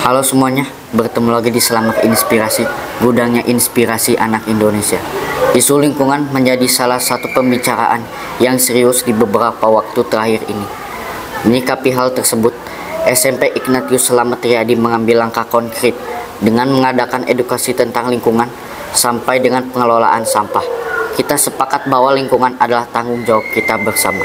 Halo semuanya, bertemu lagi di Selamat Inspirasi, gudangnya inspirasi anak Indonesia. Isu lingkungan menjadi salah satu pembicaraan yang serius di beberapa waktu terakhir ini. Menyikapi hal tersebut, SMP Ignatius Selamat Riyadi mengambil langkah konkret dengan mengadakan edukasi tentang lingkungan sampai dengan pengelolaan sampah. Kita sepakat bahwa lingkungan adalah tanggung jawab kita bersama.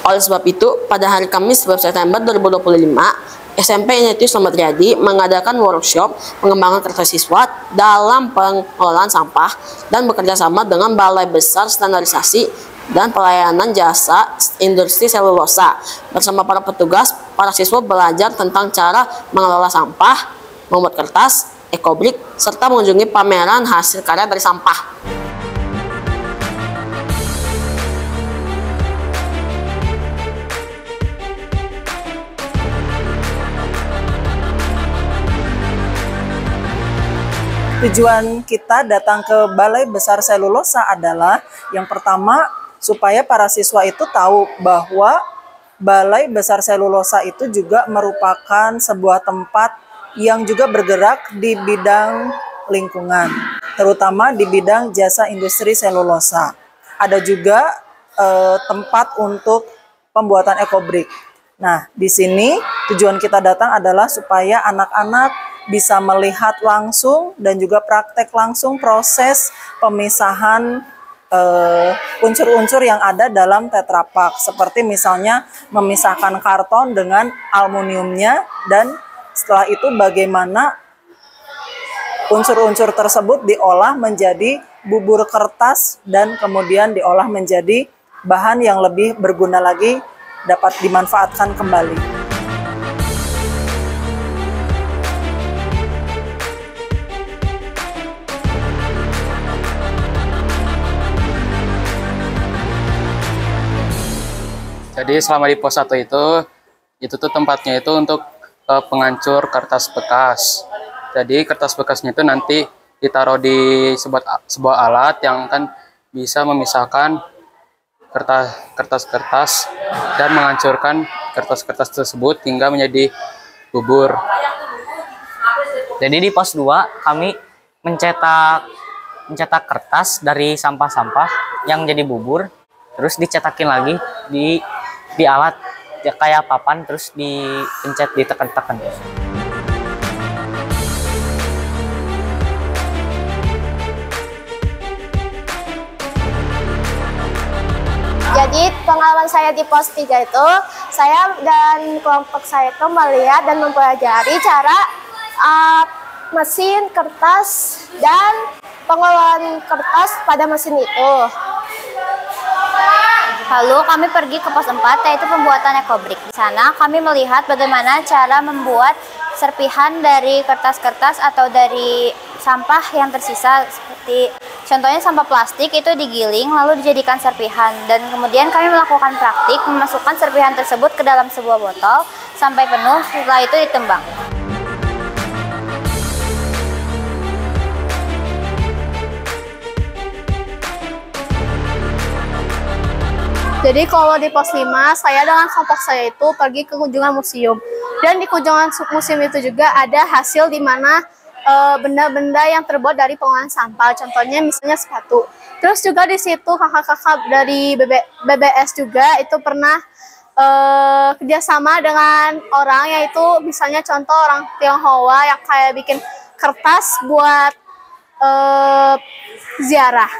Oleh sebab itu, pada hari Kamis 11 September 2025, SMP Ignatius Selamat Riyadi mengadakan workshop pengembangan karakter siswa dalam pengelolaan sampah dan bekerja sama dengan Balai Besar Standarisasi dan Pelayanan Jasa Industri Selulosa. Bersama para petugas, para siswa belajar tentang cara mengelola sampah, membuat kertas, ekobrik, serta mengunjungi pameran hasil karya dari sampah. Tujuan kita datang ke Balai Besar Selulosa adalah yang pertama supaya para siswa itu tahu bahwa Balai Besar Selulosa itu juga merupakan sebuah tempat yang juga bergerak di bidang lingkungan, terutama di bidang jasa industri selulosa. Ada juga tempat untuk pembuatan ekobrik. Nah, di sini tujuan kita datang adalah supaya anak-anak bisa melihat langsung dan juga praktek langsung proses pemisahan unsur-unsur yang ada dalam Tetra Pak. Seperti misalnya memisahkan karton dengan aluminiumnya, dan setelah itu bagaimana unsur-unsur tersebut diolah menjadi bubur kertas dan kemudian diolah menjadi bahan yang lebih berguna lagi, dapat dimanfaatkan kembali. Jadi selama di pos 1 itu tuh tempatnya itu untuk penghancur kertas bekas. Jadi kertas bekasnya itu nanti ditaruh di sebuah alat yang akan bisa memisahkan kertas-kertas dan menghancurkan kertas-kertas tersebut hingga menjadi bubur. Jadi di pos 2 kami mencetak kertas dari sampah-sampah yang jadi bubur, terus dicetakin lagi di alat kayak papan, terus dipencet, ditekan-tekan. Jadi pengalaman saya di pos 3 itu, saya dan kelompok saya itu melihat dan mempelajari cara mesin kertas dan pengelolaan kertas pada mesin itu. Lalu kami pergi ke pos 4, yaitu pembuatan ekobrik. Di sana kami melihat bagaimana cara membuat serpihan dari kertas-kertas atau dari sampah yang tersisa, seperti contohnya sampah plastik itu digiling lalu dijadikan serpihan, dan kemudian kami melakukan praktik memasukkan serpihan tersebut ke dalam sebuah botol sampai penuh, setelah itu ditembang. Jadi kalau di pos 5, saya dengan kelompok saya itu pergi ke kunjungan museum. Dan di kunjungan museum itu juga ada hasil di mana benda-benda yang terbuat dari pengolahan sampah. Contohnya misalnya sepatu. Terus juga di situ kakak-kakak dari BBS juga itu pernah kerjasama dengan orang, yaitu misalnya contoh orang Tionghoa yang kayak bikin kertas buat ziarah.